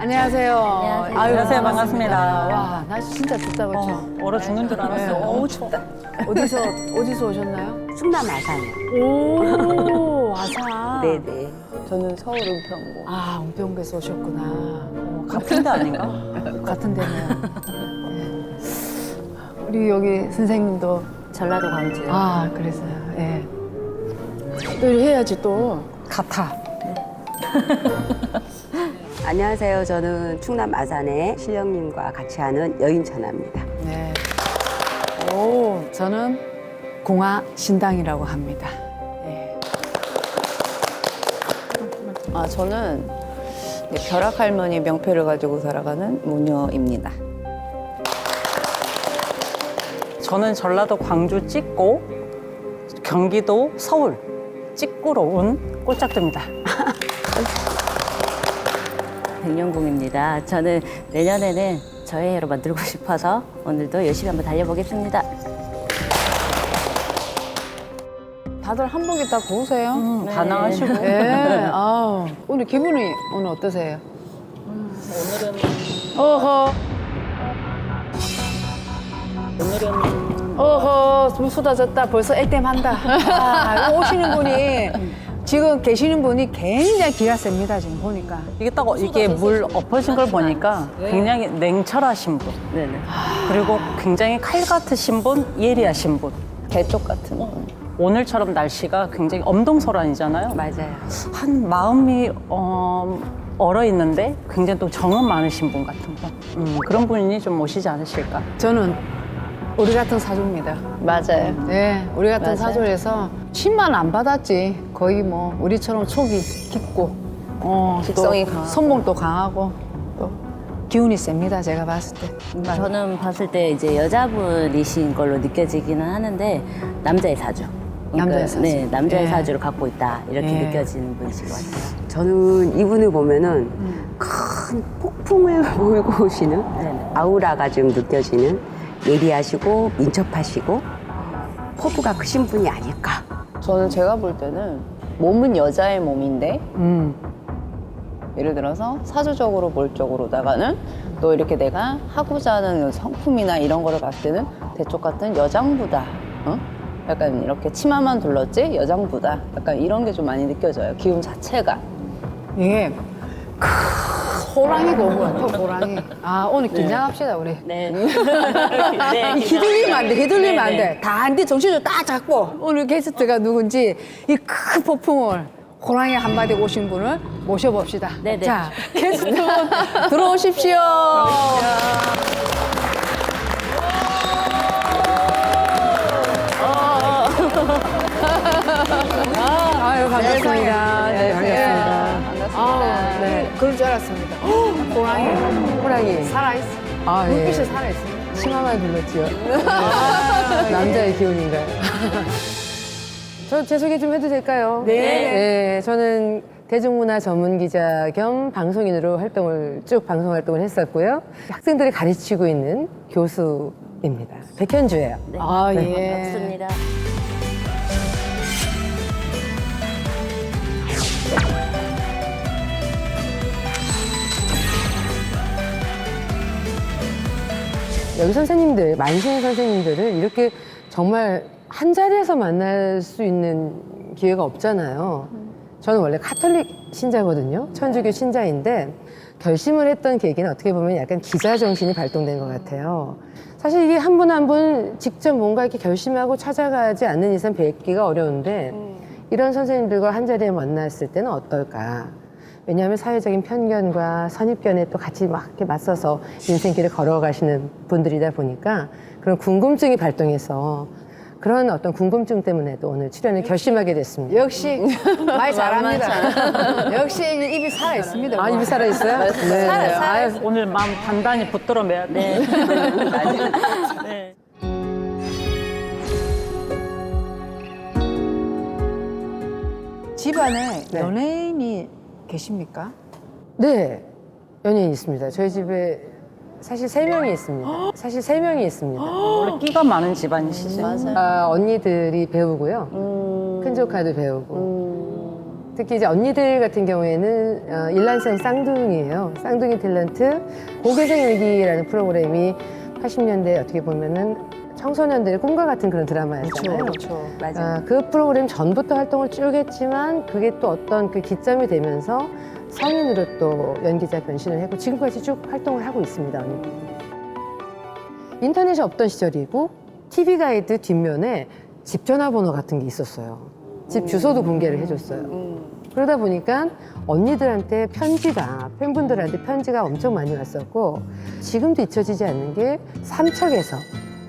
안녕하세요. 안녕하세요. 아유, 안녕하세요. 반갑습니다. 와, 날씨 진짜 춥다, 그렇죠? 얼어 죽는 줄 알았어. 네. 너무 춥다. 어디서 오셨나요? 충남 아산이요. 오, 아산. 네네. 저는 서울 은평구. 아, 은평구에서 오셨구나. 같은 데 아닌가? 같은 데네요. 네. 우리 여기 선생님도. 전라도 광주요. 아, 그래서요. 예. 또 이렇게 해야지 또. 같아. 안녕하세요. 저는 충남 아산의 신령님과 같이 하는 여인천하입니다. 네. 오, 저는 공화 신당이라고 합니다. 예. 아, 저는 벼락 할머니 명패를 가지고 살아가는 모녀입니다. 저는 전라도 광주 찍고 경기도 서울 찍고로 온 꼴짝두입니다. 백령궁입니다. 저는 내년에는 저의 해로 만들고 싶어서 오늘도 열심히 한번 달려보겠습니다. 다들 한복이 다 고우세요? 다 나가시고. 예. 아, 오늘 기분이 오늘 어떠세요? 어허. 어허, 좀 쏟아졌다. 벌써 애땜한다. 아, 오시는 분이 지금 계시는 분이 굉장히 기가 셉니다. 지금 보니까. 이게 딱 이게 물 엎어진 걸 보니까 굉장히 냉철하신 분. 네네. 그리고 굉장히 칼 같으신 분, 예리하신 분. 개쪽 같은 거. 오늘처럼 날씨가 굉장히 엄동설한이잖아요. 맞아요. 한 마음이 얼어 있는데 굉장히 또 정은 많으신 분 같은 분. 그런 분이 좀 오시지 않으실까. 저는 우리 같은 사주입니다. 맞아요. 네, 우리 같은 맞아요. 사주에서 침만 안 받았지. 거의 뭐 우리처럼 촉이 깊고, 직성이 또 강하고. 손목도 강하고, 또 기운이 셉니다. 제가 봤을 때. 저는 봤을 때 이제 여자분이신 걸로 느껴지기는 하는데 남자의 사주. 남자의 사주. 네, 남자의 예. 사주를 갖고 있다 이렇게 예. 느껴지는 분이신 것 같아요. 저는 이분을 보면은 큰 폭풍을 몰고 오시는 네네. 아우라가 좀 느껴지는 예리하시고 민첩하시고 포부가 크신 분이 아닐까. 저는 제가 볼 때는 몸은 여자의 몸인데 예를 들어서 사주적으로 몰적으로다가는 또 이렇게 내가 하고자 하는 성품이나 이런 거를 봤을 때는 대쪽 같은 여장부다. 어? 약간 이렇게 치마만 둘렀지 여장부다. 약간 이런 게 좀 많이 느껴져요. 기운 자체가. 이게 호랑이가 온것 같아, 호랑이. 아, 오늘 긴장합시다, 우리. 네. 네. 휘둘리면 안 돼, 휘둘리면 안 네, 돼. 다 안 돼, 정신을 딱 잡고. 오늘 게스트가 누군지 이 큰 폭풍을 호랑이 한마디 오신 분을 모셔봅시다. 네네. 자, 게스트 들어오십시오. 아유, 반갑습니다. 네, 반갑습니다. 반갑습니다. 네, 그럴 줄 알았습니다. 호랑이. 살아있어. 아, 예. 눈빛이 살아있어요. 치마만 둘렀지요. 남자의 기운인가요? 저 제 소개 좀 해도 될까요? 네. 저는 대중문화 전문 기자 겸 방송인으로 쭉 방송 활동을 했었고요. 학생들이 가르치고 있는 교수입니다. 백현주예요. 아, 네. 예. 반갑습니다. 여기 선생님들, 만신 선생님들을 이렇게 정말 한 자리에서 만날 수 있는 기회가 없잖아요. 저는 원래 카톨릭 신자거든요. 천주교 신자인데 결심을 했던 계기는 어떻게 보면 약간 기자 정신이 발동된 것 같아요. 사실 이게 한 분 한 분 직접 뭔가 이렇게 결심하고 찾아가지 않는 이상 뵙기가 어려운데 이런 선생님들과 한 자리에 만났을 때는 어떨까? 왜냐하면 사회적인 편견과 선입견에 또 같이 막 이렇게 맞서서 인생길을 걸어가시는 분들이다 보니까 그런 궁금증이 발동해서 그런 어떤 궁금증 때문에도 오늘 출연을 결심하게 됐습니다. 역시 말 잘합니다. 역시 입이 살아있습니다. 아, 입이 살아있어요? 네. 살아요. 오늘 마음 단단히 붙들어 매야 돼. 네. 네. 집안에 네. 연예인이 계십니까? 네, 연예인 있습니다. 저희 집에 사실 3명이 있습니다. 사실 3명이 있습니다. 원래 끼가 많은 집안이시죠? 언니들이 배우고요. 큰 조카도 배우고. 특히 이제 언니들 같은 경우에는 일란성 쌍둥이에요. 쌍둥이 탤런트 고개생 일기라는 프로그램이 80년대 어떻게 보면은 청소년들의 꿈과 같은 그런 드라마였잖아요. 맞아요. 그 프로그램 전부터 활동을 쭉 했지만 그게 또 어떤 그 기점이 되면서 성인으로 또 연기자 변신을 했고 지금까지 쭉 활동을 하고 있습니다. 언니. 인터넷이 없던 시절이고 TV 가이드 뒷면에 집 전화번호 같은 게 있었어요. 집 주소도 공개를 해줬어요. 그러다 보니까 언니들한테 편지가, 팬분들한테 편지가 엄청 많이 왔었고 지금도 잊혀지지 않는 게 삼척에서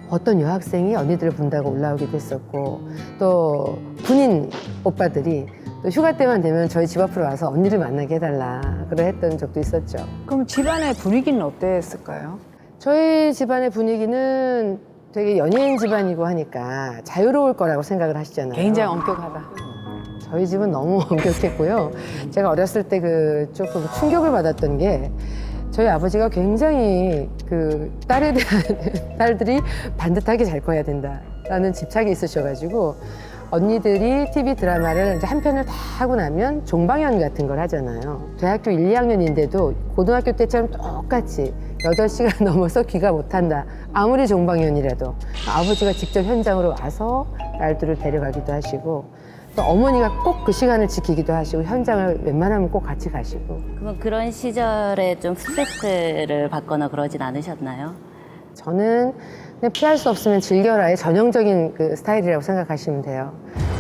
어떤 여학생이 언니들을 본다고 올라오기도 했었고 또 군인 오빠들이 또 휴가 때만 되면 저희 집 앞으로 와서 언니를 만나게 해달라 그러 했던 적도 있었죠. 그럼 집안의 분위기는 어땠을까요? 저희 집안의 분위기는 되게 연예인 집안이고 하니까 자유로울 거라고 생각을 하시잖아요. 굉장히 엄격하다. 저희 집은 너무 엄격했고요. 제가 어렸을 때 그 조금 충격을 받았던 게 저희 아버지가 굉장히 그 딸에 대한 딸들이 반듯하게 잘 커야 된다라는 집착이 있으셔가지고 언니들이 TV 드라마를 이제 한 편을 다 하고 나면 종방연 같은 걸 하잖아요. 대학교 1, 2학년인데도 고등학교 때처럼 똑같이 8시간 넘어서 귀가 못한다. 아무리 종방연이라도 아버지가 직접 현장으로 와서 딸들을 데려가기도 하시고 또 어머니가 꼭 그 시간을 지키기도 하시고 현장을 웬만하면 꼭 같이 가시고 그럼 그런 시절에 좀 스트레스를 받거나 그러진 않으셨나요? 저는 그냥 피할 수 없으면 즐겨라의 전형적인 그 스타일이라고 생각하시면 돼요.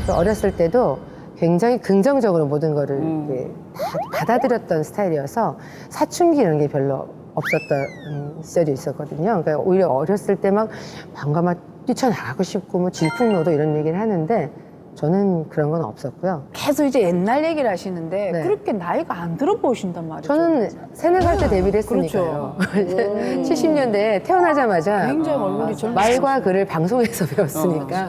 또 어렸을 때도 굉장히 긍정적으로 모든 거를 이렇게 다 받아들였던 스타일이어서 사춘기 이런 게 별로 없었던 시절이 있었거든요. 그러니까 오히려 어렸을 때 막 방과 뛰쳐나가고 싶고 뭐 질풍노도 이런 얘기를 하는데 저는 그런 건 없었고요. 계속 이제 옛날 얘기를 하시는데 네. 그렇게 나이가 안 들어 보신단 말이죠. 저는 새내갈 때 데뷔를 했으니까요. 70년대에 태어나자마자 굉장히 얼굴이 젊으시죠. 말과 글을 방송에서 배웠으니까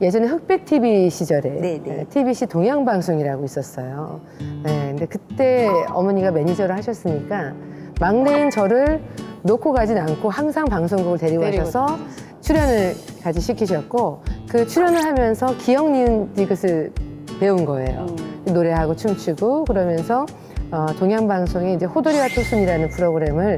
예전에 흑백 TV 시절에 네. TBC 동양방송이라고 있었어요. 네, 근데 그때 어머니가 매니저를 하셨으니까 막내인 저를 놓고 가진 않고 항상 방송국을 데리고 가셔서 출연을 같이 시키셨고 그 출연을 하면서 기억 니은 디귿을 배운 거예요. 노래하고 춤추고 그러면서 동양방송에 이제 호돌이와 토순이라는 프로그램을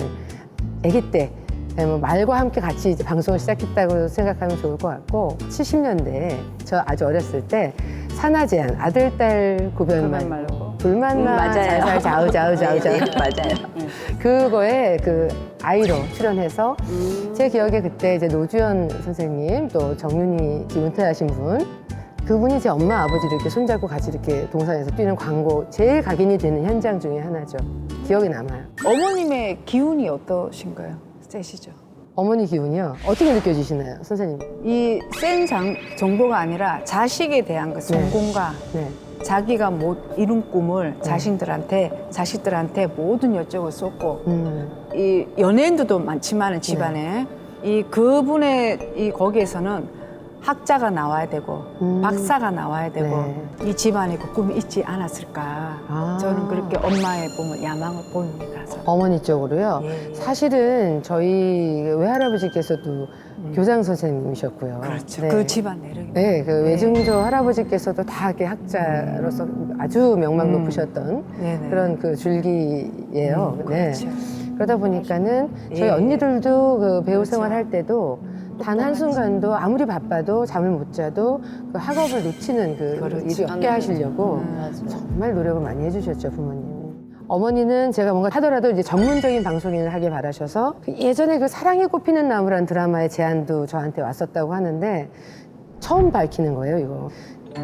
아기 때 뭐 말과 함께 같이 이제 방송을 시작했다고 생각하면 좋을 것 같고 70년대에 저 아주 어렸을 때 산하 제한 아들 딸 구별만 말고. 불만나 맞아요. 자우자우자우자우 네, 맞아요. 그거에 그 아이로 출연해서 제 기억에 그때 이제 노주현 선생님 또 정윤희 씨 은퇴하신 분 그분이 제 엄마 아버지를 이렇게 손잡고 같이 이렇게 동산에서 뛰는 광고 제일 각인이 되는 현장 중에 하나죠. 기억에 남아요. 어머님의 기운이 어떠신가요? 세시죠? 어머니 기운이요. 어떻게 느껴지시나요, 선생님? 이 센 정도가 아니라 자식에 대한 그 성공과 네. 자기가 못 이룬 꿈을 자식들한테 모든 열정을 쏟고 이 연예인들도 많지만 집안에 이 그분의 이 거기에서는 학자가 나와야 되고 박사가 나와야 되고 네. 이 집안에 그 꿈이 있지 않았을까. 저는 그렇게 엄마의 보면 야망을 봅니다. 어머니 쪽으로요. 예. 사실은 저희 외할아버지께서도 교장 선생님이셨고요. 그렇죠. 네. 그 집안 내력이. 네, 그 외증조 할아버지께서도 다 이렇게 학자로서 아주 명망 높으셨던 네네. 그런 그 줄기예요. 네. 그렇죠. 그러다 보니까는 저희 예. 언니들도 그 배우 생활할 때도 단 한순간도 아무리 바빠도 잠을 못 자도 그 학업을 놓치는 그 그렇죠. 일이 없게 하시려고 정말 노력을 많이 해주셨죠, 부모님이. 어머니는 제가 뭔가 하더라도 이제 전문적인 방송인을 하길 바라셔서 그 예전에 그 사랑이 꽃피는 나무라는 드라마의 제안도 저한테 왔었다고 하는데 처음 밝히는 거예요, 이거.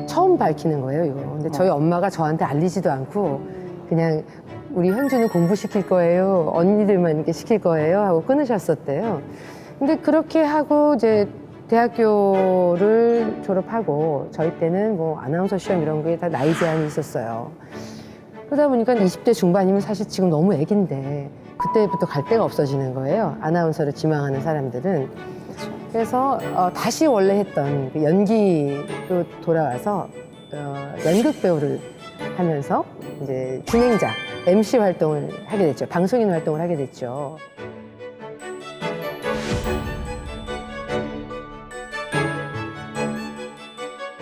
처음 밝히는 거예요, 이거. 근데 저희 엄마가 저한테 알리지도 않고 그냥 우리 현주는 공부시킬 거예요. 언니들만 이렇게 시킬 거예요. 하고 끊으셨었대요. 근데 그렇게 하고 이제 대학교를 졸업하고 저희 때는 뭐 아나운서 시험 이런 거에 다 나이 제한이 있었어요. 그러다 보니까 20대 중반이면 사실 지금 너무 애긴데 그때부터 갈 데가 없어지는 거예요. 아나운서를 지망하는 사람들은. 그래서 다시 원래 했던 그 연기로 돌아와서 연극 배우를 하면서 이제 진행자, MC 활동을 하게 됐죠. 방송인 활동을 하게 됐죠.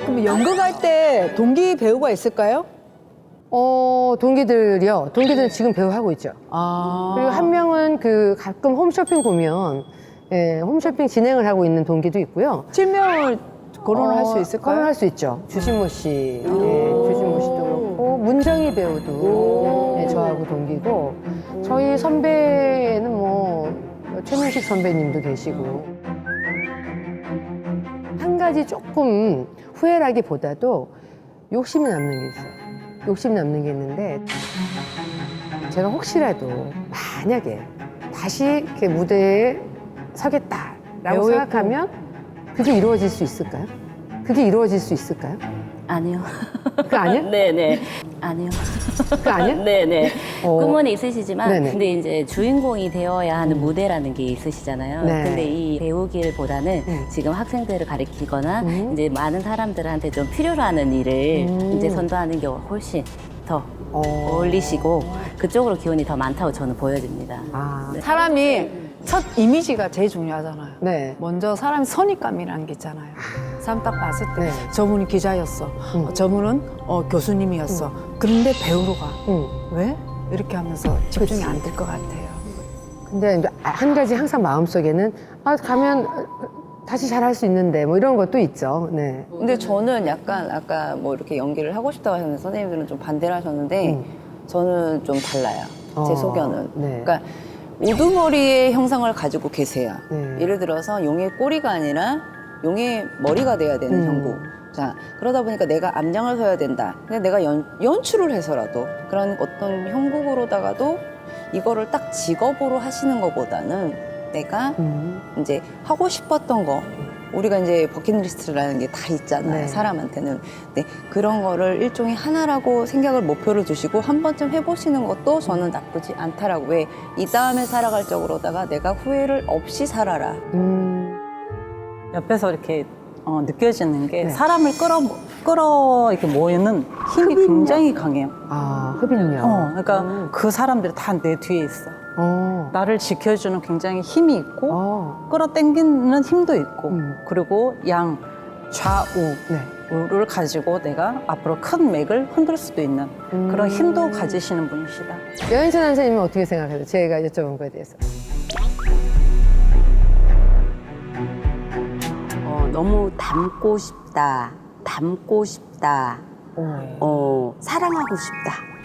그럼 연극할 때 동기 배우가 있을까요? 동기들이요. 동기들은 지금 배우하고 있죠. 그리고 한 명은 그 가끔 홈쇼핑 보면 예, 홈쇼핑 진행을 하고 있는 동기도 있고요. 실명을 거론을 할 수 있을까요? 거론할 수 있죠. 주신모 씨, 예, 주신모 씨도 그렇고 문정희 배우도 예, 저하고 동기고 저희 선배는 뭐 최민식 선배님도 계시고 한 가지 조금 후회라기보다도 욕심이 남는 게 있어요. 욕심 남는 게 있는데 제가 혹시라도 만약에 다시 이렇게 무대에 서겠다라고 배우였고. 생각하면 그게 이루어질 수 있을까요? 그게 이루어질 수 있을까요? 아니요. 그거 아니야? 네네. 아니요. 그거 아니야? 네네. 어. 꿈은 있으시지만, 네네. 근데 이제 주인공이 되어야 하는 무대라는 게 있으시잖아요. 네. 근데 이 배우길보다는 지금 학생들을 가리키거나 이제 많은 사람들한테 좀 필요로 하는 일을 이제 선도하는 게 훨씬 더 어울리시고 그쪽으로 기운이 더 많다고 저는 보여집니다. 아, 사람이 첫 이미지가 제일 중요하잖아요. 네. 먼저 사람이 선입감이라는 게 있잖아요. 사람 딱 봤을 때 네. 저분이 기자였어. 저분은 교수님이었어. 그런데 배우로 가. 왜? 이렇게 하면서 집중이 안 될 것 같아요. 근데 이제 한 가지 항상 마음속에는 아, 가면 다시 잘할 수 있는데 뭐 이런 것도 있죠. 네. 근데 저는 약간 아까 뭐 이렇게 연기를 하고 싶다고 하셨는데 선생님들은 좀 반대를 하셨는데 저는 좀 달라요. 제 소견은. 네. 그러니까 우두머리의 형상을 가지고 계세요. 네. 예를 들어서 용의 꼬리가 아니라 용의 머리가 돼야 되는 형국. 자, 그러다 보니까 내가 앞장을 서야 된다. 근데 내가 연출을 해서라도 그런 어떤 형국으로다가도 이거를 딱 직업으로 하시는 것보다는 내가 이제 하고 싶었던 거 우리가 이제 버킷리스트라는 게 다 있잖아요. 네. 사람한테는. 네, 그런 거를 일종의 하나라고 생각을 목표를 두시고 한 번쯤 해보시는 것도 저는 나쁘지 않다라고. 왜? 이 다음에 살아갈 적으로다가 내가 후회를 없이 살아라. 옆에서 이렇게 느껴지는 게 네. 사람을 끌어 이렇게 모이는 힘이 굉장히 강해요. 아, 흡인력. 그러니까 그 사람들이 다 내 뒤에 있어. 어. 나를 지켜주는 굉장히 힘이 있고 어. 끌어당기는 힘도 있고 그리고 양 네. 좌우를 가지고 내가 앞으로 큰 맥을 흔들 수도 있는 그런 힘도 가지시는 분이시다. 여인천 선생님은 어떻게 생각하세요? 제가 여쭤본 거에 대해서. 너무 닮고 싶다. 사랑하고 싶다.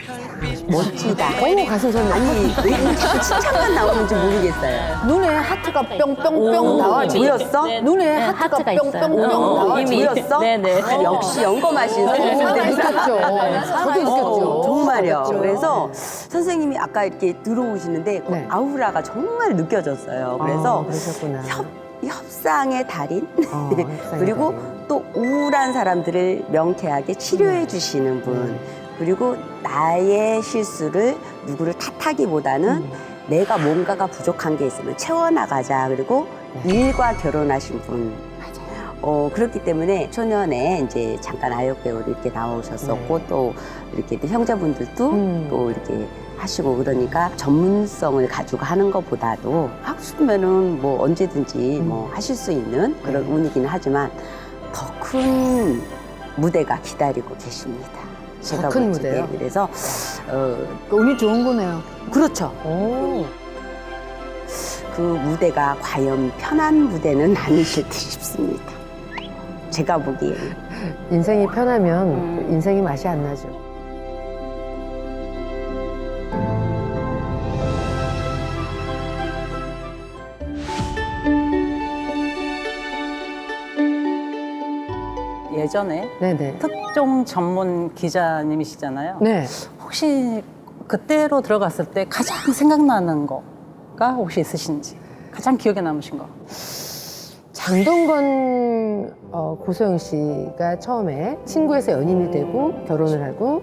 멋지다. 가슴 선생. 아니, 왜 이렇게 자꾸 칭찬만 나오는지 모르겠어요. 눈에 하트가 뿅뿅뿅 나와지. 보였어? 눈에 하트가 하트가 있어요. 뿅뿅뿅 나와지. 보였어? 네네. 아, 역시 연검하신 선생님들 느꼈죠. 저도 느꼈죠. 정말요. 그래서 선생님이 아까 이렇게 들어오시는데 그 네. 아우라가 정말 느껴졌어요. 그래서 그러셨구나. 협상의 달인 협상의 그리고 달인. 또 우울한 사람들을 명쾌하게 치료해 주시는 분 그리고 나의 실수를 누구를 탓하기보다는 내가 뭔가가 부족한 게 있으면 채워나가자 그리고 일과 결혼하신 분 그렇기 때문에 초년에 이제 잠깐 아역 배우로 이렇게 나오셨었고 또 이렇게 형제분들도 또 이렇게 하시고 그러니까 전문성을 가지고 하는 것보다도 하고 싶으면은 뭐 언제든지 뭐 하실 수 있는 그런 운이기는 하지만 더 큰 무대가 기다리고 계십니다. 제가 큰 볼 적에. 무대요? 그래서 운이 좋은 거네요. 그렇죠. 오. 그 무대가 과연 편한 무대는 아니실 듯 싶습니다. 제가 보기에는. 인생이 편하면 인생이 맛이 안 나죠. 예전에 네네. 특종 전문 기자님이시잖아요. 네. 혹시 그때로 들어갔을 때 가장 생각나는 거가 혹시 있으신지 가장 기억에 남으신 거. 장동건 고소영 씨가 처음에 친구에서 연인이 되고 결혼을 하고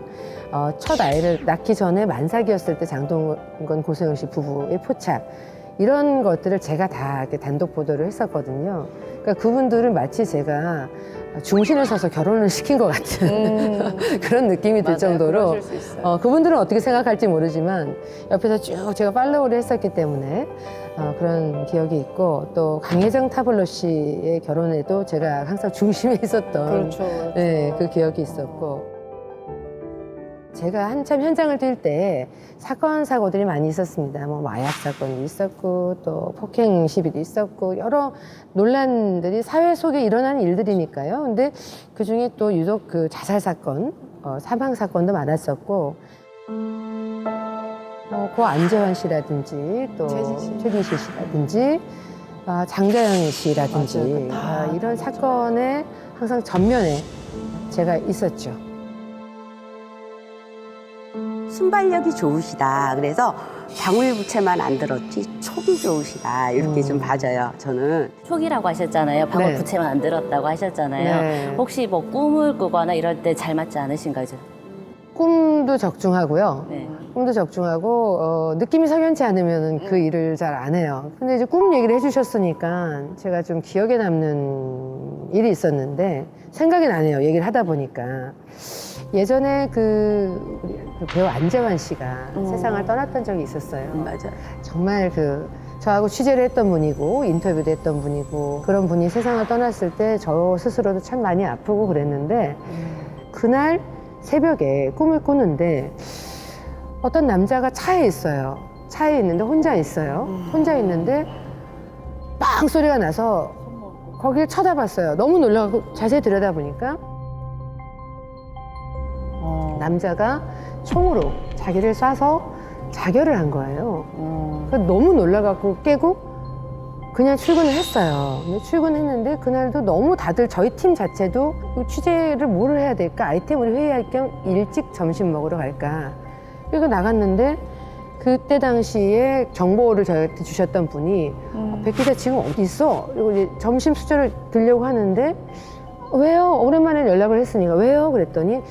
첫 아이를 낳기 전에 만삭이었을 때 장동건 고소영 씨 부부의 포착 이런 것들을 제가 다 이렇게 단독 보도를 했었거든요. 그러니까 그분들은 마치 제가 중심을 서서 결혼을 시킨 것 같은 그런 느낌이 들 정도로 그러실 수 있어요. 그분들은 어떻게 생각할지 모르지만 옆에서 쭉 제가 팔로우를 했었기 때문에 그런 기억이 있고 또 강혜정 타블로 씨의 결혼에도 제가 항상 중심에 있었던 그렇죠. 네, 그 기억이 있었고 제가 한참 현장을 뛸 때 사건 사고들이 많이 있었습니다. 뭐 마약 사건도 있었고 또 폭행 시비도 있었고 여러 논란들이 사회 속에 일어나는 일들이니까요. 근데 그 중에 또 유독 그 자살 사건, 사망 사건도 많았었고 고 안재환 씨라든지 또 최진실 씨라든지 장자연 씨라든지 이런 사건에 항상 전면에 제가 있었죠. 순발력이 좋으시다. 그래서 방울부채만 안 들었지 촉이 좋으시다. 이렇게 좀 봐져요. 저는. 촉이라고 하셨잖아요. 방울 네. 부채만 안 들었다고 하셨잖아요. 네. 혹시 뭐 꿈을 꾸거나 이럴 때 잘 맞지 않으신가요? 꿈도 적중하고요. 네. 꿈도 적중하고 느낌이 석연치 않으면 그 일을 잘 안 해요. 근데 이제 꿈 얘기를 해주셨으니까 제가 좀 기억에 남는 일이 있었는데 생각이 나네요. 얘기를 하다 보니까 예전에 그 배우 안재환 씨가 세상을 떠났던 적이 있었어요. 맞아. 정말 저하고 취재를 했던 분이고 인터뷰도 했던 분이고 그런 분이 세상을 떠났을 때 저 스스로도 참 많이 아프고 그랬는데 그날 새벽에 꿈을 꾸는데 어떤 남자가 차에 있어요. 차에 있는데 혼자 있어요. 혼자 있는데 빵 소리가 나서 거기를 쳐다봤어요. 너무 놀라고 자세히 들여다보니까 남자가 총으로 자기를 쏴서 자결을 한 거예요. 그래서 너무 놀라갖고 깨고 그냥 출근을 했어요. 근데 출근했는데 그날도 너무 다들 저희 팀 자체도 취재를 뭘 해야 될까? 아이템을 회의할 겸 일찍 점심 먹으러 갈까? 그리고 나갔는데 그때 당시에 정보를 저희한테 주셨던 분이 백 기자 지금 어디 있어? 그리고 이제 점심 수저를 들려고 하는데 왜요? 오랜만에 연락을 했으니까 왜요? 그랬더니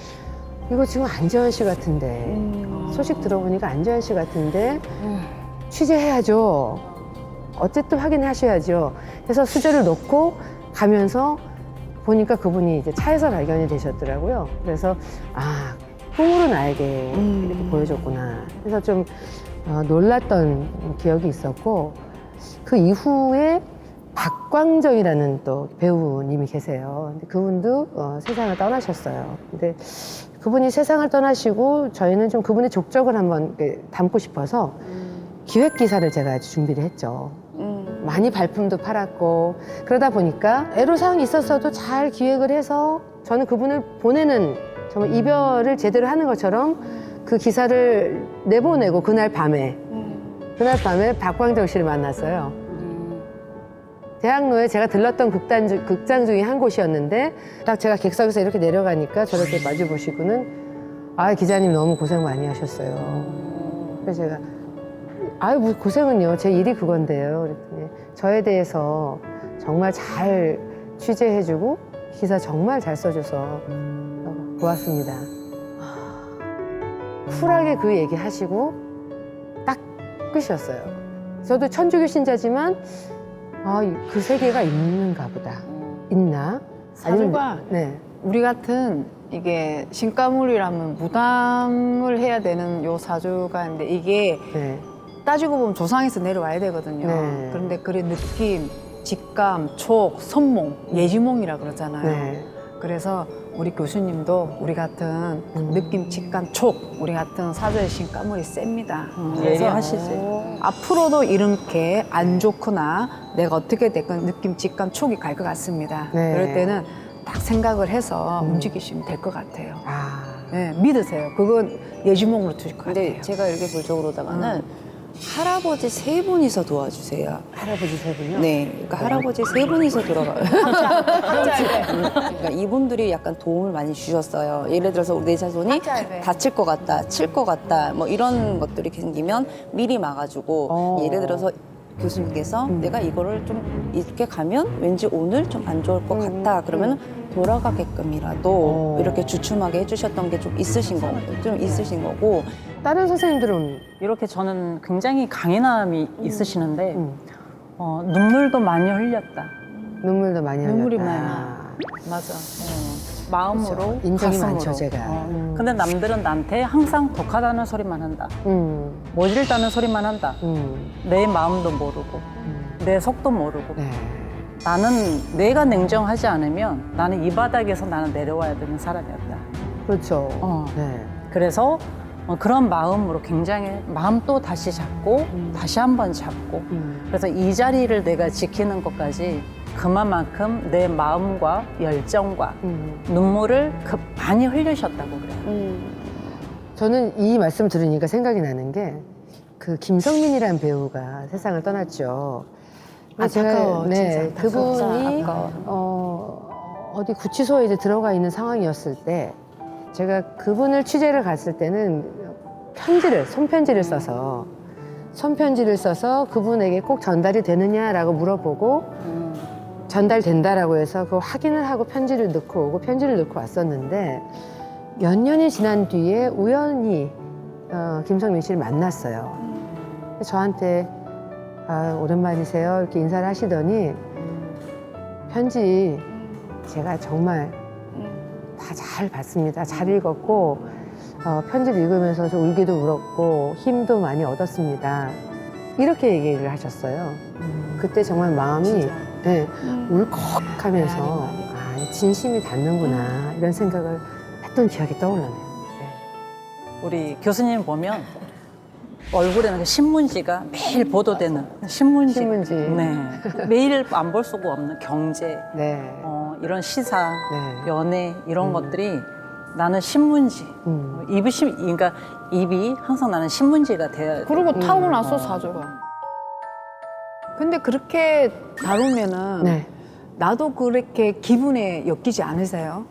이거 지금 안재환 씨 같은데 소식 들어보니까 안재환 씨 같은데 취재해야죠. 어쨌든 확인하셔야죠. 그래서 수저를 놓고 가면서 보니까 그분이 이제 차에서 발견이 되셨더라고요. 그래서 꿈으로 나에게 이렇게 보여줬구나. 그래서 좀 놀랐던 기억이 있었고 그 이후에 박광정이라는 또 배우님이 계세요. 근데 그분도 세상을 떠나셨어요. 근데 그분이 세상을 떠나시고 저희는 좀 그분의 족적을 한번 담고 싶어서 기획 기사를 제가 준비를 했죠. 많이 발품도 팔았고 그러다 보니까 애로사항이 있었어도 잘 기획을 해서 저는 그분을 보내는 정말 이별을 제대로 하는 것처럼 그 기사를 내보내고 그날 밤에 박광정 씨를 만났어요. 대학로에 제가 들렀던 극장 중에 한 곳이었는데 딱 제가 객석에서 이렇게 내려가니까 저를 이렇게 마주 보시고는 기자님 너무 고생 많이 하셨어요. 그래서 제가 뭐 고생은요. 제 일이 그건데요. 그랬더니 저에 대해서 정말 잘 취재해주고 기사 정말 잘 써줘서 고맙습니다. 쿨하게 그 얘기 하시고 딱 끝이었어요. 저도 천주교 신자지만 그 세계가 있는가 보다. 있나? 사주가 네. 우리 같은 이게 신가물이라면 무당을 해야 되는 요 사주가 있는데 이게 네. 따지고 보면 조상에서 내려와야 되거든요. 네. 그런데 그래 느낌, 직감, 촉, 선몽, 예지몽이라 그러잖아요. 네. 그래서 우리 교수님도 우리 같은 느낌, 직감, 촉, 우리 같은 사주의 신가물이 셉니다. 얘기하시지. 앞으로도 이렇게 안 좋거나 내가 어떻게 됐건 느낌, 직감, 촉이 갈 것 같습니다. 네. 그럴 때는 딱 생각을 해서 움직이시면 될 것 같아요. 아. 네, 믿으세요. 그건 예지몽으로 두실 것 근데 같아요. 제가 이렇게 볼 적으로다가는 할아버지 세 분이서 도와주세요. 할아버지 세 분이요? 네, 그러니까 할아버지 세 분이서 돌아가요. 그러니까 이분들이 약간 도움을 많이 주셨어요. 예를 들어서 우리 내 자손이 다칠 것 같다, 칠 것 같다, 뭐 이런 것들이 생기면 미리 막아주고 예를 들어서 교수님께서 내가 이거를 좀 이렇게 가면 왠지 오늘 좀 안 좋을 것 같다. 그러면 돌아가게끔이라도 이렇게 주춤하게 해주셨던 게 좀 있으신 거고. 다른 선생님들은 이렇게 저는 굉장히 강인함이 있으시는데 눈물도 많이 흘렸다. 눈물도 많이 흘렸다. 눈물이 많이 맞아. 마음으로, 그렇죠. 인정이 가슴으로. 많죠, 제가. 근데 남들은 나한테 항상 독하다는 소리만 한다. 모질다는 소리만 한다. 내 마음도 모르고 내 속도 모르고 네. 나는 내가 냉정하지 않으면 나는 이 바닥에서 나는 내려와야 되는 사람이었다. 그렇죠. 어. 네. 그래서 그런 마음으로 굉장히 마음 또 다시 잡고 다시 한번 잡고 그래서 이 자리를 내가 지키는 것까지 그만큼 내 마음과 열정과 눈물을 많이 흘리셨다고 그래요. 저는 이 말씀 들으니까 생각이 나는 게 그 김성민이라는 배우가 세상을 떠났죠. 안타까워, 네, 진짜 그분이 안타까워. 어디 구치소에 이제 들어가 있는 상황이었을 때 제가 그분을 취재를 갔을 때는 손편지를 써서 그분에게 꼭 전달이 되느냐라고 물어보고 전달된다라고 해서 그거 확인을 하고 편지를 넣고 왔었는데 몇 년이 지난 뒤에 우연히 김성민 씨를 만났어요. 저한테 오랜만이세요 이렇게 인사를 하시더니 편지 제가 정말 다 잘 봤습니다. 잘 읽었고 편지를 읽으면서 좀 울기도 울었고 힘도 많이 얻었습니다. 이렇게 얘기를 하셨어요. 그때 정말 마음이 네, 울컥하면서 진심이 닿는구나 이런 생각을 했던 기억이 떠올라네요. 우리 교수님 보면 얼굴에는 그 신문지가 매일 보도되는 신문지. 네. 매일 안 볼 수가 없는 경제, 네. 이런 시사, 네. 연애 이런 것들이 나는 신문지. 그러니까 입이 항상 나는 신문지가 돼야 돼. 그리고 타고났어 사주가. 근데 그렇게 다루면은 네. 나도 그렇게 기분에 엮이지 않으세요?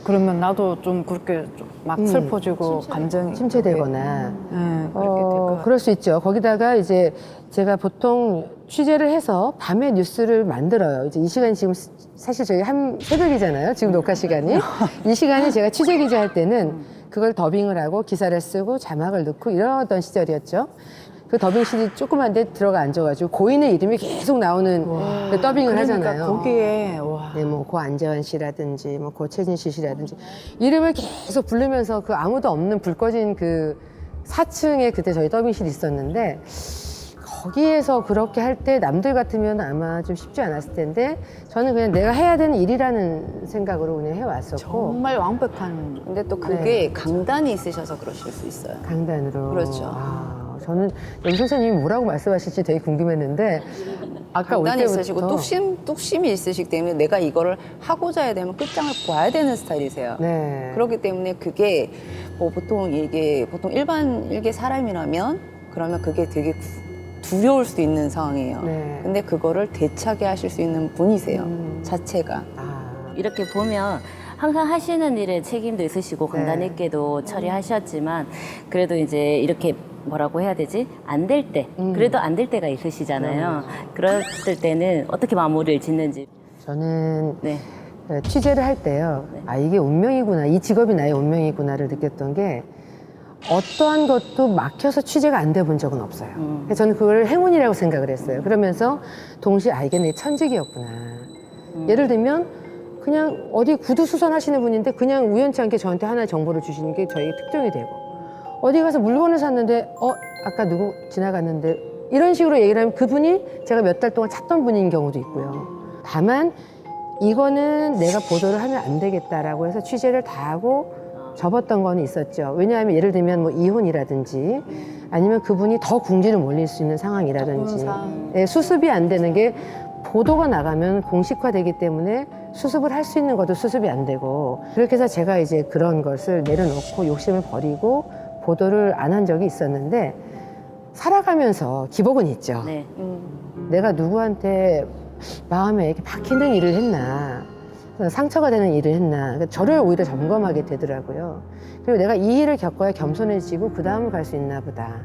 그러면 나도 좀 그렇게 좀 막 슬퍼지고 감정이 침체되거나 네, 그렇게 될 것 같아요. 그럴 수 있죠. 거기다가 이제 제가 보통 취재를 해서 밤에 뉴스를 만들어요. 이제 이 시간이 지금 사실 저희 새벽이잖아요. 지금 녹화 시간이. 이 시간에 제가 취재 기자 할 때는 그걸 더빙을 하고 기사를 쓰고 자막을 넣고 이러던 시절이었죠. 그 더빙실이 조그만데 들어가 앉아가지고 고인의 이름이 계속 나오는 그 더빙을 그러니까 하잖아요. 거기에 와. 네, 뭐 고 안재환 씨라든지 뭐 고 최진실 씨라든지 이름을 계속 부르면서 그 아무도 없는 불 꺼진 그 4층에 그때 저희 더빙실이 있었는데 거기에서 그렇게 할 때 남들 같으면 아마 좀 쉽지 않았을 텐데 저는 그냥 내가 해야 되는 일이라는 생각으로 그냥 해왔었고 정말 완벽한. 근데 또 그게 강단이 있으셔서 그러실 수 있어요. 강단으로 그렇죠. 저는 여기 선생님이 뭐라고 말씀하실지 되게 궁금했는데 아까 올 강단이 때부터 있으시고 뚝심이 있으시기 때문에 내가 이거를 하고자 해야 되면 끝장을 봐야 되는 스타일이세요. 네. 그렇기 때문에 그게 뭐 보통 일개 사람이라면 그러면 그게 되게 두려울 수도 있는 상황이에요. 네. 근데 그거를 대차게 하실 수 있는 분이세요. 자체가. 이렇게 보면 항상 하시는 일에 책임도 있으시고 강단 있게도 처리하셨지만 그래도 이제 이렇게 뭐라고 해야 되지? 안 될 때, 그래도 안 될 때가 있으시잖아요. 그랬을 때는 어떻게 마무리를 짓는지. 저는 네. 취재를 할 때요. 이게 운명이구나. 이 직업이 나의 운명이구나를 느꼈던 게 어떠한 것도 막혀서 취재가 안 돼 본 적은 없어요. 그래서 저는 그걸 행운이라고 생각을 했어요. 그러면서 동시에 이게 내 천직이었구나. 예를 들면 그냥 어디 구두 수선하시는 분인데 그냥 우연치 않게 저한테 하나의 정보를 주시는 게 저에게 특종이 되고 어디 가서 물건을 샀는데 아까 누구 지나갔는데 이런 식으로 얘기를 하면 그분이 제가 몇 달 동안 찾던 분인 경우도 있고요. 다만 이거는 내가 보도를 하면 안 되겠다라고 해서 취재를 다 하고 접었던 건 있었죠. 왜냐하면 예를 들면 뭐 이혼이라든지 아니면 그분이 더 궁지를 몰릴 수 있는 상황이라든지 수습이 안 되는 게 보도가 나가면 공식화되기 때문에 수습을 할 수 있는 것도 수습이 안 되고 그렇게 해서 제가 이제 그런 것을 내려놓고 욕심을 버리고 보도를 안 한 적이 있었는데 살아가면서 기복은 있죠. 네. 내가 누구한테 마음에 이렇게 박히는 일을 했나 상처가 되는 일을 했나 그러니까 저를 오히려 점검하게 되더라고요. 그리고 내가 이 일을 겪어야 겸손해지고 그 다음을 갈 수 있나 보다.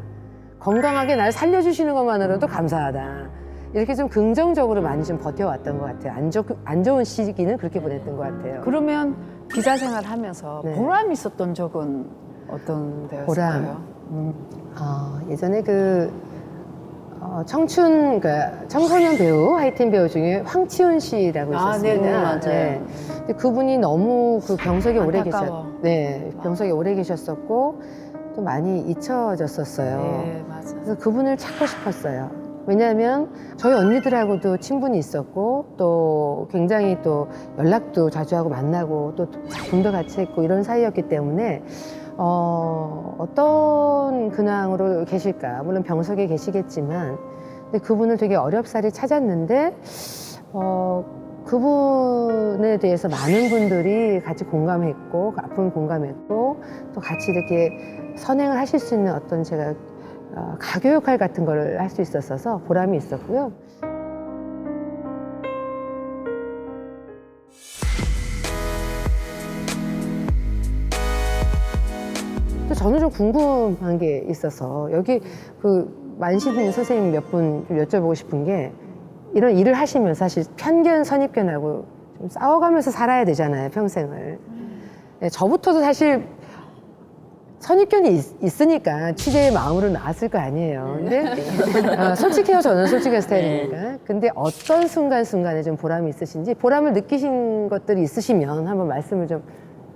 건강하게 날 살려주시는 것만으로도 감사하다. 이렇게 좀 긍정적으로 많이 좀 버텨왔던 것 같아요. 안 좋은 시기는 그렇게 보냈던 것 같아요. 그러면 기자 생활 하면서 네. 보람 있었던 적은 어떤 데였을까요? 예전에 청소년 배우, 하이틴 배우 중에 황치훈 씨라고 있었습니다. 네네, 맞아요. 근데 그분이 너무 그 병석에 안타까워. 병석에 오래 계셨었고 또 많이 잊혀졌었어요. 네, 맞아. 그래서 그분을 찾고 싶었어요. 왜냐하면 저희 언니들하고도 친분이 있었고 또 굉장히 또 연락도 자주 하고 만나고 또 작품도 같이 했고 이런 사이였기 때문에 어떤 근황으로 계실까? 물론 병석에 계시겠지만, 근데 그분을 되게 어렵사리 찾았는데, 그분에 대해서 많은 분들이 같이 공감했고, 아픔을 공감했고, 또 같이 이렇게 선행을 하실 수 있는 어떤 제가 가교 역할 같은 거를 할 수 있었어서 보람이 있었고요. 또 저는 좀 궁금한 게 있어서 여기 그 만신 선생님 몇 분 좀 여쭤보고 싶은 게 이런 일을 하시면서 사실 편견, 선입견하고 좀 싸워가면서 살아야 되잖아요, 평생을. 네, 저부터도 사실 선입견이 있으니까 취재의 마음으로 나왔을 거 아니에요. 근데 솔직해요, 저는 솔직한 스타일이니까. 근데 어떤 순간순간에 좀 보람이 있으신지, 보람을 느끼신 것들이 있으시면 한번 말씀을 좀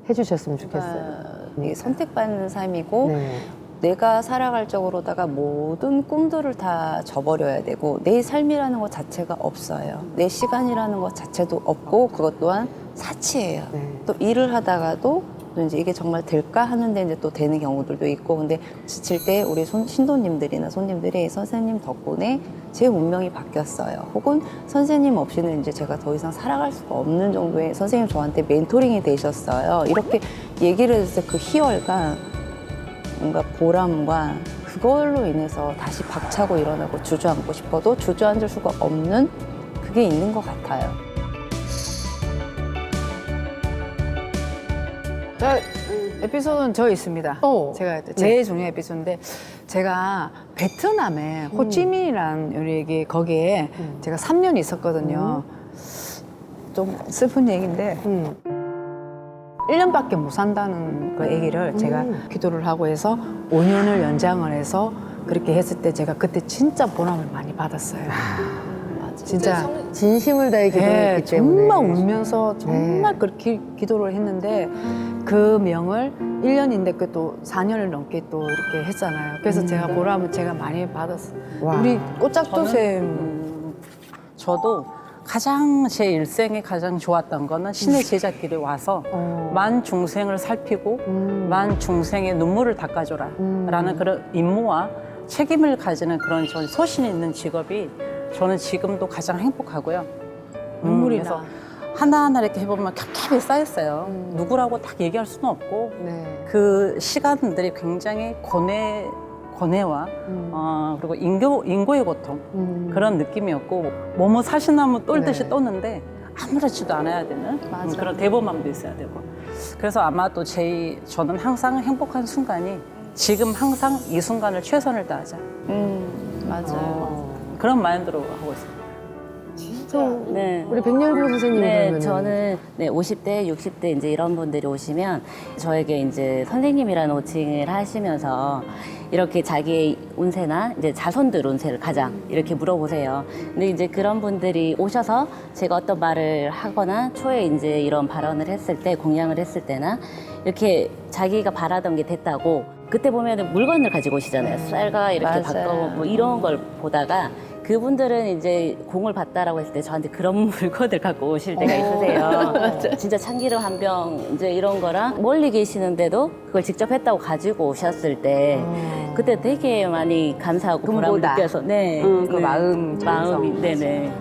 해주셨으면 좋겠어요. 이게 선택받는 삶이고 네. 내가 살아갈 적으로다가 모든 꿈들을 다 저버려야 되고 내 삶이라는 것 자체가 없어요. 내 시간이라는 것 자체도 없고 그것 또한 사치예요. 네. 또 일을 하다가도 또 이제 이게 정말 될까 하는데 이제 또 되는 경우들도 있고 근데 지칠 때 우리 신도님들이나 손님들이 선생님 덕분에 제 운명이 바뀌었어요. 혹은 선생님 없이는 이제 제가 더 이상 살아갈 수가 없는 정도의 선생님 저한테 멘토링이 되셨어요. 이렇게 얘기를 했을 때 그 희열과 뭔가 보람과 그걸로 인해서 다시 박차고 일어나고 주저앉고 싶어도 주저앉을 수가 없는 그게 있는 것 같아요. 에피소드는 저 있습니다. 제가 제일 중요한 에피소드인데 제가 베트남에 호찌민이라는 요리 거기에 제가 3년 있었거든요. 좀 슬픈 얘기인데 1년밖에 못 산다는 그 얘기를 제가 기도를 하고 해서 5년을 연장을 해서 그렇게 했을 때 제가 그때 진짜 보람을 많이 받았어요. 진짜 진심을 다해 기도했기 때문에. 정말 울면서 정말 그렇게 기도를 했는데 그 명을 1년인데 그 또 4년을 넘게 또 이렇게 했잖아요. 그래서 제가 보람을 제가 많이 받았어요. 와. 우리 꽃작도쌤 저도 가장 제 일생에 가장 좋았던 거는 신의 제자길에 와서 만 중생을 살피고 만 중생의 눈물을 닦아줘라 라는 그런 임무와 책임을 가지는 그런 전 소신이 있는 직업이 저는 지금도 가장 행복하고요. 눈물이 그래서 나. 하나하나 이렇게 해보면 겹겹이 쌓였어요. 누구라고 딱 얘기할 수는 없고 네. 그 시간들이 굉장히 고뇌와 그리고 인고의 고통 그런 느낌이었고 뭐뭐 사시나무 똘듯이 네. 떴는데 아무렇지도 않아야 되는 그런 대범함도 있어야 되고 그래서 아마도 저는 항상 행복한 순간이 지금 항상 이 순간을 최선을 다하자 맞아요. 그런 마인드로 하고 있습니다. 네. 우리 백년구 선생님 네, 그러면은 저는 50대, 60대 이제 이런 분들이 오시면 저에게 이제 선생님이라는 호칭을 하시면서 이렇게 자기의 운세나 이제 자손들 운세를 가장 이렇게 물어보세요. 근데 이제 그런 분들이 오셔서 제가 어떤 말을 하거나 초에 이제 이런 발언을 했을 때 공양을 했을 때나 이렇게 자기가 바라던 게 됐다고 그때 보면 물건을 가지고 오시잖아요. 쌀과 이렇게 맞아요. 바꿔 뭐 이런 걸 보다가 그분들은 이제 공을 받다라고 했을 때 저한테 그런 물건을 갖고 오실 때가 있으세요. 진짜 참기름 한 병 이제 이런 거랑 멀리 계시는데도 그걸 직접 했다고 가지고 오셨을 때 그때 되게 많이 감사하고 보람을 돈보다. 느껴서 네. 그 마음이 네네.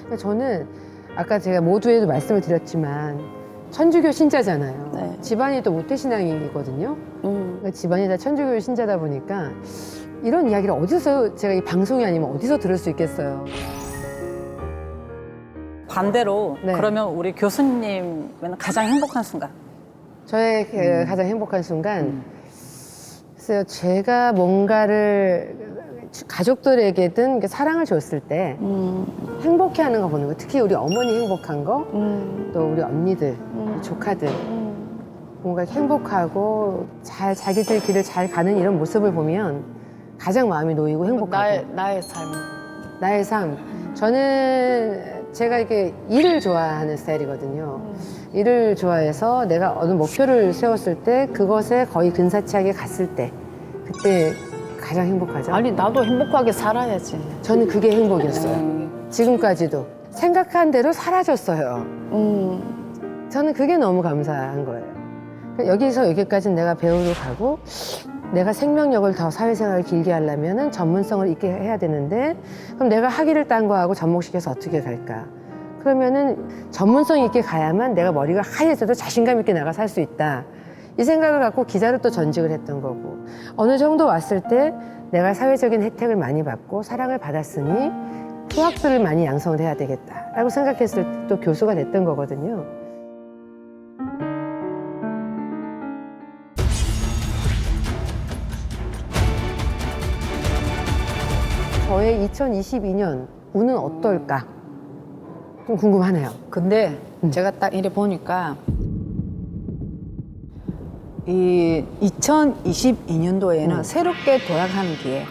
그러니까 저는 아까 제가 모두에도 말씀을 드렸지만 천주교 신자잖아요. 네. 집안이 또 모태신앙이거든요. 그러니까 집안이 다 천주교 신자다 보니까 이런 이야기를 어디서 제가 이 방송이 아니면 어디서 들을 수 있겠어요. 반대로 네. 그러면 우리 교수님은 가장 행복한 순간 저의 그 가장 행복한 순간 글쎄요, 제가 뭔가를 가족들에게든 이렇게 사랑을 줬을 때 행복해하는 거 보는 거, 특히 우리 어머니 행복한 거, 또 우리 언니들, 조카들 뭔가 행복하고 잘 자기들 길을 잘 가는 이런 모습을 보면 가장 마음이 놓이고 행복하고 나의 삶. 나의 삶. 저는 제가 이렇게 일을 좋아하는 스타일이거든요. 일을 좋아해서 내가 어느 목표를 세웠을 때 그것에 거의 근사치하게 갔을 때 그때 가장 행복하죠. 아니 나도 행복하게 살아야지. 저는 그게 행복이었어요. 지금까지도 생각한 대로 사라졌어요. 저는 그게 너무 감사한 거예요. 그러니까 여기서 여기까지는 내가 배우러 가고 내가 생명력을 더 사회생활을 길게 하려면 전문성을 있게 해야 되는데 그럼 내가 학위를 딴 거하고 접목시켜서 어떻게 갈까? 그러면은 전문성 있게 가야만 내가 머리가 하얘져도 자신감 있게 나가 살 수 있다. 이 생각을 갖고 기자를 또 전직을 했던 거고 어느 정도 왔을 때 내가 사회적인 혜택을 많이 받고 사랑을 받았으니 후학들을 많이 양성을 해야 되겠다라고 생각했을 때 또 교수가 됐던 거거든요. 저의 2022년 운은 어떨까? 좀 궁금하네요. 근데 제가 딱 이래 보니까 이 2022년도에는 새롭게 도약하는 기회,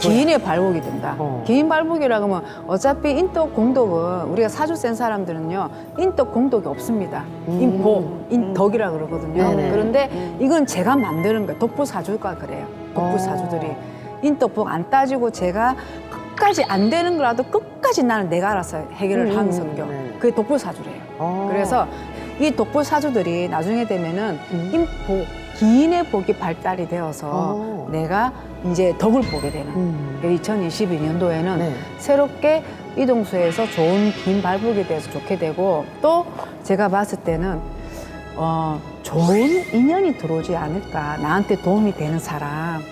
기인의 발복이 된다. 기인 발복이라고 하면 어차피 인덕 공덕은 우리가 사주 센 사람들은요 인덕 공덕이 없습니다. 인복, 인덕이라 그러거든요. 네네. 그런데 이건 제가 만드는 거예요. 독부 사주가 그래요. 독부 사주들이 인덕복 안 따지고 제가 끝까지 안 되는 거라도 끝까지 나는 내가 알아서 해결을 하는 성격. 그게 독부 사주래요. 그래서 이 독보 사주들이 나중에 되면은 인복, 기인의 복이 발달이 되어서 내가 이제 덕을 보게 되는 2022년도에는 네. 새롭게 이동수에서 좋은 기인 발복이 돼서 좋게 되고 또 제가 봤을 때는 좋은 인연이 들어오지 않을까. 나한테 도움이 되는 사람.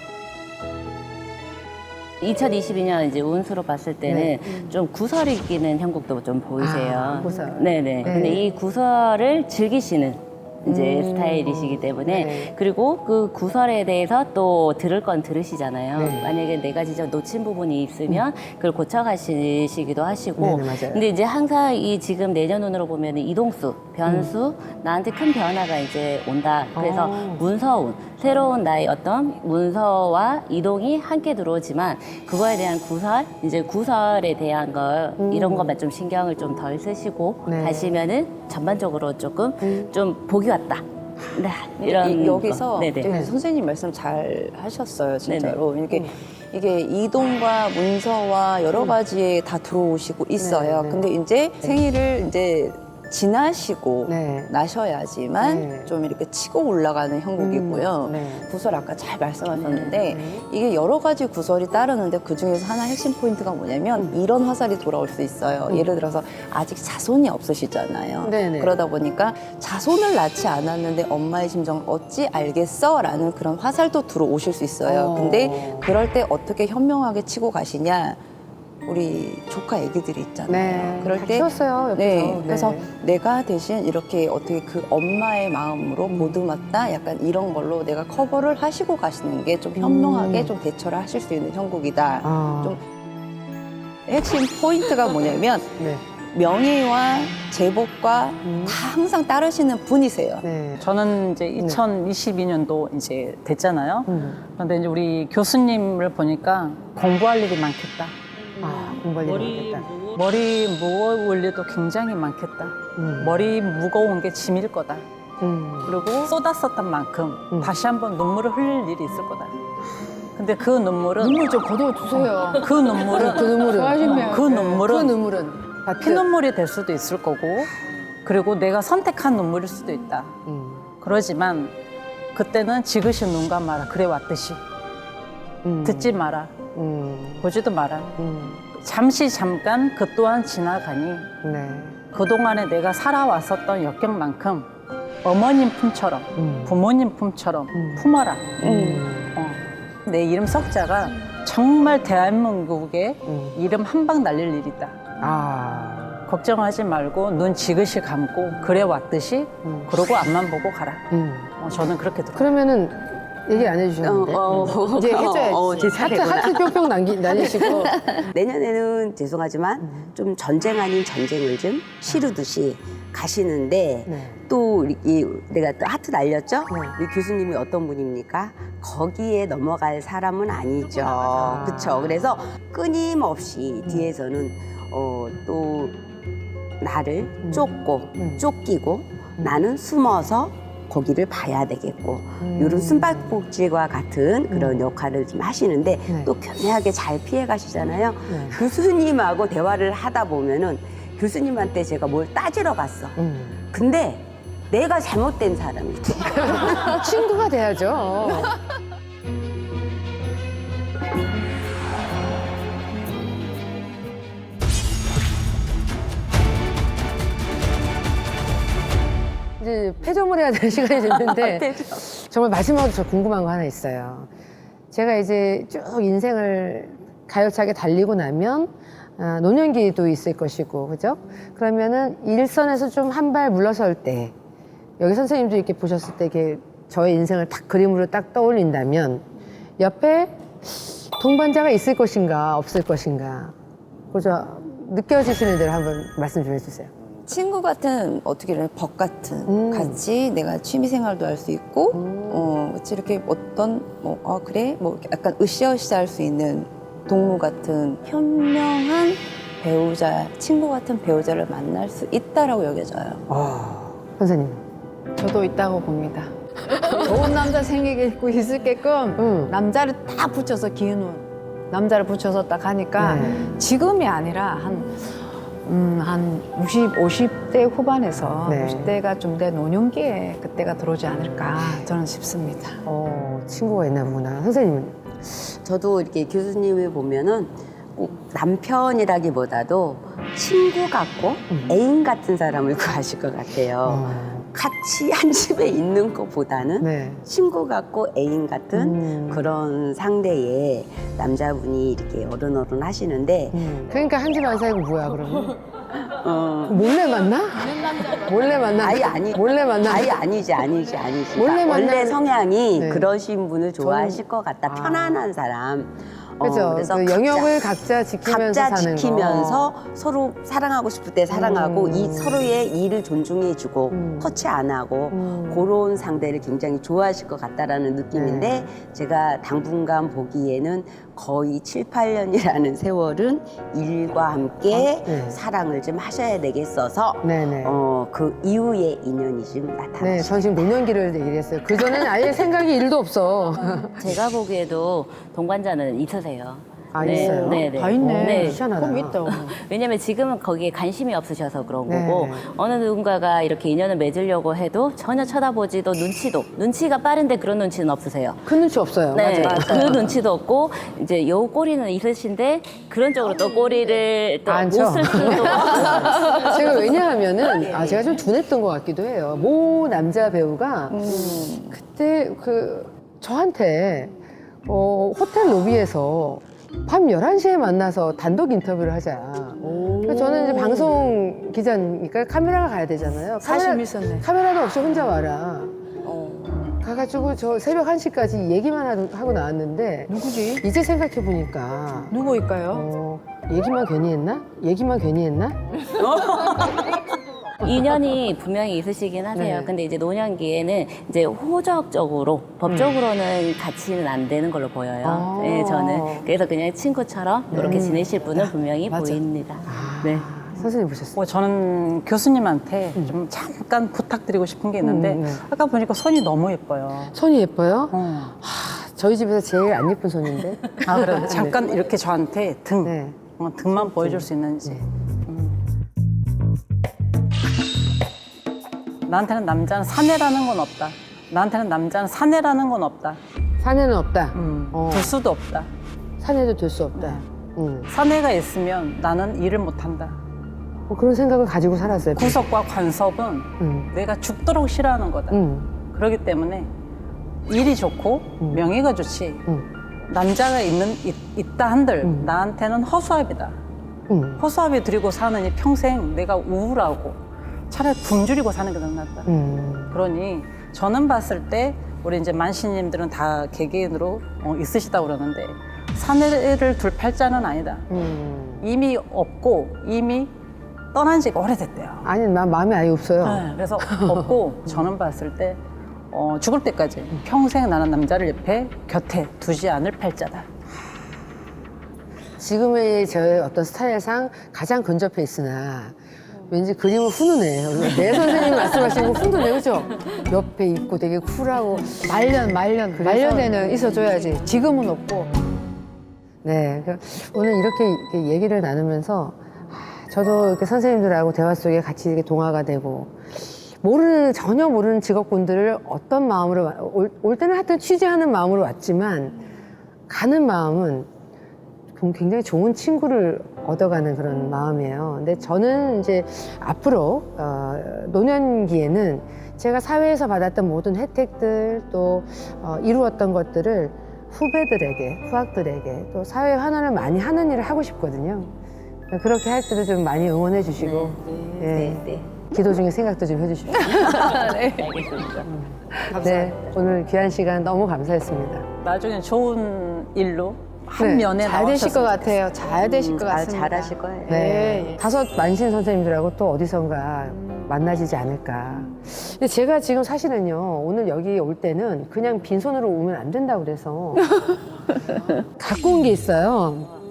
2022년 이제 운수로 봤을 때는 네. 좀 구설이 끼는 형국도 좀 보이세요. 아, 구설. 네네. 근데 이 구설을 즐기시는 이제 스타일이시기 때문에 네. 그리고 그 구설에 대해서 또 들을 건 들으시잖아요. 네. 만약에 내가 진짜 놓친 부분이 있으면 그걸 고쳐가시기도 하시고. 네, 네, 맞아요. 근데 이제 항상 이 지금 내년 운으로 보면 이동수, 변수, 나한테 큰 변화가 이제 온다. 그래서 문서운, 새로운 나의 어떤 문서와 이동이 함께 들어오지만 그거에 대한 구설, 이제 구설에 대한 거 이런 것만 좀 신경을 좀 덜 쓰시고 네. 가시면은 전반적으로 조금 좀 복이 왔다. 네, 이런 여기서 거. 네네. 되게 선생님 말씀 잘 하셨어요, 진짜로. 이게 이동과 문서와 여러 가지에 다 들어오시고 있어요. 네. 근데 이제 생일을 이제 지나시고 네. 나셔야지만 네. 좀 이렇게 치고 올라가는 형국이고요. 네. 구설 아까 잘 말씀하셨는데 이게 여러 가지 구설이 따르는데 그중에서 하나 핵심 포인트가 뭐냐면 이런 화살이 돌아올 수 있어요. 예를 들어서 아직 자손이 없으시잖아요. 네네. 그러다 보니까 자손을 낳지 않았는데 엄마의 심정 어찌 알겠어? 라는 그런 화살도 들어오실 수 있어요. 근데 그럴 때 어떻게 현명하게 치고 가시냐? 우리 조카 애기들이 있잖아요. 네. 그럴 다 때 키웠어요, 옆에서. 네, 그래서 네. 내가 대신 이렇게 어떻게 그 엄마의 마음으로 보듬었다 약간 이런 걸로 내가 커버를 하시고 가시는 게 좀 현명하게 좀 대처를 하실 수 있는 형국이다. 아. 좀 핵심 포인트가 뭐냐면 네. 명예와 제복과 다 항상 따르시는 분이세요. 네. 저는 이제 2022년도 이제 됐잖아요. 그런데 이제 우리 교수님을 보니까 공부할 일이 많겠다. 아, 공부할 일이 많겠다. 머리 무거울 일도 굉장히 많겠다. 머리 무거운 게 짐일 거다. 그리고 쏟았었던 만큼 다시 한번 눈물을 흘릴 일이 있을 거다. 근데 그 눈물은 눈물 좀 걷어 주세요. 그 눈물은 그 눈물은 피눈물이 될 수도 있을 거고 그리고 내가 선택한 눈물일 수도 있다. 그러지만 그때는 지그시 눈 감아라. 그래 왔듯이 듣지 마라. 보지도 마라. 잠시 잠깐 그 또한 지나가니 네. 그동안에 내가 살아왔었던 역경만큼 어머님 품처럼 부모님 품처럼 품어라. 내 이름 석자가 정말 대한민국에 이름 한 방 날릴 일이다. 아. 걱정하지 말고 눈 지그시 감고 그래 왔듯이 그러고 앞만 보고 가라. 저는 그렇게 들어요. 그러면은 얘기 안 해주셨는데 이제 해줘야지. 제 차례구나. 하트 뿅뿅 나뉘시고 내년에는 죄송하지만 좀 전쟁 아닌 전쟁을 좀 치르듯이 가시는데 네. 또 내가 또 하트 날렸죠? 우리 교수님이 어떤 분입니까? 거기에 넘어갈 사람은 아니죠. 그렇죠. 그래서 끊임없이 뒤에서는 또 나를 쫓고 쫓기고 나는 숨어서 거기를 봐야 되겠고 이런 숨바꼭질과 같은 그런 역할을 좀 하시는데 네. 또 교묘하게 잘 피해 가시잖아요. 네. 교수님하고 대화를 하다 보면은 교수님한테 제가 뭘 따지러 갔어. 근데 내가 잘못된 사람이지. 친구가 돼야죠. 이제 패점을 해야 될 시간이 됐는데 정말 마지막으로 저 궁금한 거 하나 있어요. 제가 이제 쭉 인생을 가열차게 달리고 나면 노년기도 있을 것이고, 그죠? 그러면은 일선에서 좀 한 발 물러설 때, 여기 선생님도 이렇게 보셨을 때 이렇게 저의 인생을 딱 그림으로 딱 떠올린다면 옆에 동반자가 있을 것인가 없을 것인가, 그죠? 느껴지시는 대로 한번 말씀 좀 해주세요. 친구 같은 어떻게 이런 벗 같은 같이 내가 취미 생활도 할 수 있고 같이 이렇게 어떤 그래 뭐 이렇게 약간 으쌰으쌰할 수 있는 동무 같은 현명한 배우자, 친구 같은 배우자를 만날 수 있다라고 여겨져요. 선생님. 저도 있다고 봅니다. 좋은 남자 생기고 있을게끔 남자를 딱 붙여서 기우는 남자를 붙여서 딱 하니까 지금이 아니라 한 50대 후반에서 네. 50대가 좀 돼 노년기에 그때가 들어오지 않을까 저는 싶습니다. 친구가 있나 보구나. 선생님은? 저도 이렇게 교수님을 보면은 꼭 남편이라기보다도 친구 같고 애인 같은 사람을 구하실 것 같아요. 같이 한 집에 있는 것보다는 네. 친구 같고 애인 같은 그런 상대의 남자분이 이렇게 어른어른 하시는데 그러니까 한 집 안 살고 뭐야, 그러면? 몰래 만나? 몰래 만나? 몰래 만나? 아예 아니지. 몰래 원래 만나는- 성향이 네. 그러신 분을 좋아하실 것 같다. 편안한 사람. 그죠? 그래서 그 영역을 각자 지키면서 각자 사는 지키면서 거. 서로 사랑하고 싶을 때 사랑하고 이 서로의 일을 존중해주고 터치 안 하고 그런 상대를 굉장히 좋아하실 것 같다라는 느낌인데 제가 당분간 보기에는 거의 7, 8년이라는 세월은 일과 함께 네. 사랑을 좀 하셔야 되겠어서 네네. 그 이후의 인연이 좀 나타나죠. 네, 전 지금 노년기를 얘기를 했어요. 그전에는 아예 생각이 1도 없어. 제가 보기에도 동반자는 있으세요. 있어요? 네, 네. 다 있네. 네. 희한하다. 그럼 있다. 왜냐면 지금은 거기에 관심이 없으셔서 그런 네. 거고 어느 누군가가 이렇게 인연을 맺으려고 해도 전혀 쳐다보지도 눈치가 빠른데 그런 눈치는 없으세요. 큰 눈치 없어요. 네, 맞아요. 그 눈치도 없고 이제 요 꼬리는 있으신데 그런 쪽으로 또 꼬리를 또 안 못 쳐. 쓸 수도 없고 제가 왜냐하면은 제가 좀 둔했던 것 같기도 해요. 모 남자 배우가 그때 저한테 호텔 로비에서 밤 11시에 만나서 단독 인터뷰를 하자. 그래서 저는 이제 방송 기자니까 카메라가 가야 되잖아요. 사심 있었네. 카메라도 없이 혼자 와라. 가가지고 저 새벽 1시까지 얘기만 하고 나왔는데 누구지? 이제 생각해보니까 누구일까요? 얘기만 괜히 했나? 얘기만 괜히 했나? 인연이 분명히 있으시긴 하세요. 네. 근데 이제 노년기에는 이제 호적적으로 법적으로는 같이는 안 되는 걸로 보여요. 네, 저는 그래서 그냥 친구처럼 이렇게 지내실 분은 분명히 보입니다. 네. 선생님 보셨어요? 저는 교수님한테 좀 잠깐 부탁드리고 싶은 게 있는데 네. 아까 보니까 손이 너무 예뻐요. 손이 예뻐요? 어. 저희 집에서 제일 안 예쁜 손인데. 그래. 잠깐 이렇게 저한테 네. 등만 보여줄 수 있는지. 나한테는 남자는 사내라는 건 없다. 나한테는 남자는 사내라는 건 없다. 사내는 없다. 될 수도 없다. 사내도 될 수 없다. 사내가 있으면 나는 일을 못한다. 그런 생각을 가지고 살았어요. 구석과 관섭은 내가 죽도록 싫어하는 거다. 그렇기 때문에 일이 좋고 명예가 좋지. 남자가 있다 한들 나한테는 허수아비다. 허수아비 들이고 사느니 평생 내가 우울하고 차라리 굶주리고 사는 게 더 낫다. 그러니 저는 봤을 때 우리 이제 만시님들은 다 개개인으로 있으시다고 그러는데 사내를 둘 팔자는 아니다. 이미 없고 이미 떠난 지가 오래됐대요. 아니, 난 마음이 아예 없어요. 네, 그래서 없고 저는 봤을 때 죽을 때까지 평생 나는 남자를 옆에 곁에 두지 않을 팔자다. 지금의 저의 어떤 스타일상 가장 근접해 있으나 왠지 그림은 훈훈해. 내 선생님이 말씀하시는 거 훈훈해, 그죠? 옆에 있고 되게 쿨하고. 말년에는 있어줘야지. 지금은 없고. 네. 오늘 이렇게 얘기를 나누면서 저도 이렇게 선생님들하고 대화 속에 같이 이렇게 동화가 되고 전혀 모르는 직업군들을 어떤 마음으로 올 때는 하여튼 취재하는 마음으로 왔지만 가는 마음은 굉장히 좋은 친구를 얻어가는 그런 마음이에요. 근데 저는 이제 앞으로 노년기에는 제가 사회에서 받았던 모든 혜택들 또 이루었던 것들을 후배들에게, 후학들에게 또 사회 환원을 많이 하는 일을 하고 싶거든요. 그렇게 할 때도 좀 많이 응원해 주시고 예. 기도 중에 생각도 좀 해주십시오. 네, 알겠습니다. 네, 오늘 귀한 시간 너무 감사했습니다. 나중에 좋은 일로 한 네, 면에 잘 되실 것 나오셨으면 같아요. 잘 되실 것 같습니다. 잘하실 거예요. 네. 다섯 만신 선생님들하고 또 어디선가 만나시지 않을까. 근데 제가 지금 사실은요, 오늘 여기 올 때는 그냥 빈손으로 오면 안 된다고 그래서 갖고 온 게 있어요.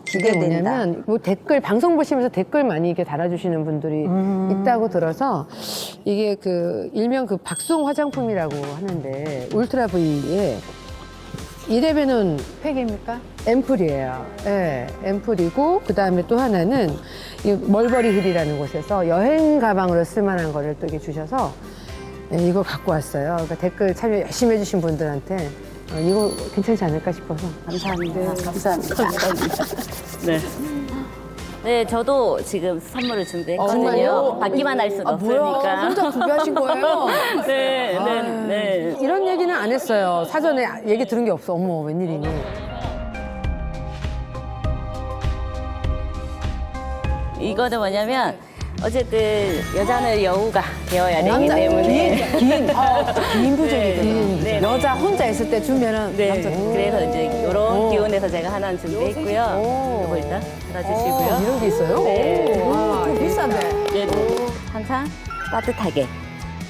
이게 기대된다. 뭐냐면, 뭐 댓글, 방송 보시면서 댓글 많이 이렇게 달아주시는 분들이 있다고 들어서 이게 그 일명 그 박송 화장품이라고 하는데 울트라 V에 이래봬는 팩입니까? 앰플이에요. 네, 앰플이고 그 다음에 또 하나는 이 멀버리 힐이라는 곳에서 여행 가방으로 쓸만한 거를 또 이렇게 주셔서 네, 이거 갖고 왔어요. 그러니까 댓글 참여 열심히 해주신 분들한테 이거 괜찮지 않을까 싶어서. 감사합니다. 감사합니다. 네. 네, 저도 지금 선물을 준비했거든요. 정말요? 받기만 할 순 뭐야? 없으니까. 혼자 준비하신 거예요? 네, 네, 네. 이런 얘기는 안 했어요. 사전에 얘기 들은 게 없어. 어머, 웬일이니. 이거는 뭐냐면 어쨌든 여자는 여우가 되어야 되기 때문에 긴 부족이거든요. 네, 네. 여자 혼자 있을 때 주면은 네, 남자 그래서 이제 이런 기운에서 제가 하나 준비했고요. 이거 일단 받아주시고요. 이런 게 있어요? 네. 와, 비싼데. 네. 항상 따뜻하게,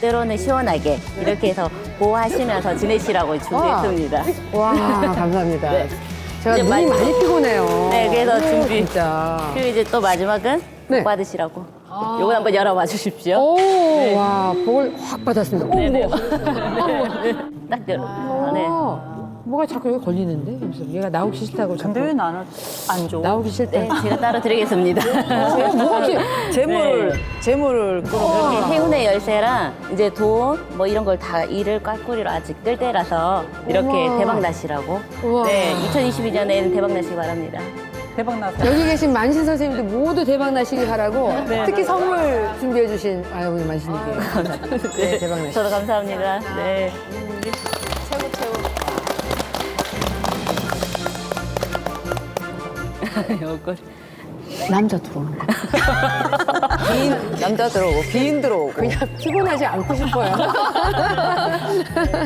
때로는 시원하게 이렇게 해서 보호하시면서 지내시라고 준비했습니다. 와, 감사합니다. 네. 제가 이제 눈이 많이 피곤해요. 네, 그래서 준비. 진짜. 그리고 이제 또 마지막은 네. 복 받으시라고. 요거 한번 열어봐 주십시오. 오, 와, 복을 확 받았습니다. 오, 네네. 뭐. 딱 열어. 네. 뭐가 자꾸 여기 걸리는데? 그래서 얘가 나오기 싫다고 자꾸. 근데 왜 나는 안 줘? 나오기 싫다. 네, 제가 따로 드리겠습니다. 뭐가 이렇게 재물을 끌어. 이렇게 행운의 열쇠랑 이제 돈 뭐 이런 걸 다 일을 깎꾸리로 아직 뜰 때라서 이렇게 우와. 대박 나시라고. 우와. 네, 2022년에는 대박 나시기 바랍니다. 대박 나서. 여기 계신 만신 선생님들 모두 대박 나시길 바라고 특히 선물 준비해 주신 우리 만신님께 네, 대박 나시길 저도 감사합니다. 네. 요거 남자 들어오는 거 남자 들어오고 귀인 들어오고. 그냥 피곤하지 않고 싶어요.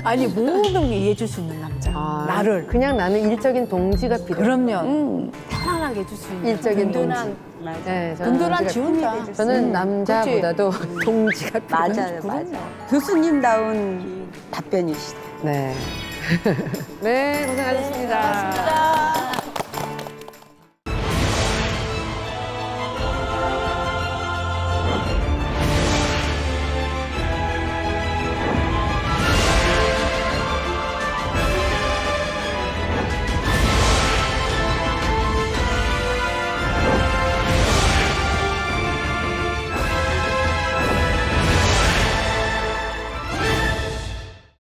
아니 모든 게 이해해 줄 수 있는 남자. 나를. 그냥 나는 일적인 동지가 필요해. 그럼요. 편안하게 해줄 수 있는. 일적인 든든한, 동지. 네, 저는 든든한 동지가 지원자. 저는 남자보다도 동지가 필요해. 맞아요, 맞아요. 교수님다운 답변이시다. 네. 네, 고생하셨습니다. 고맙습니다.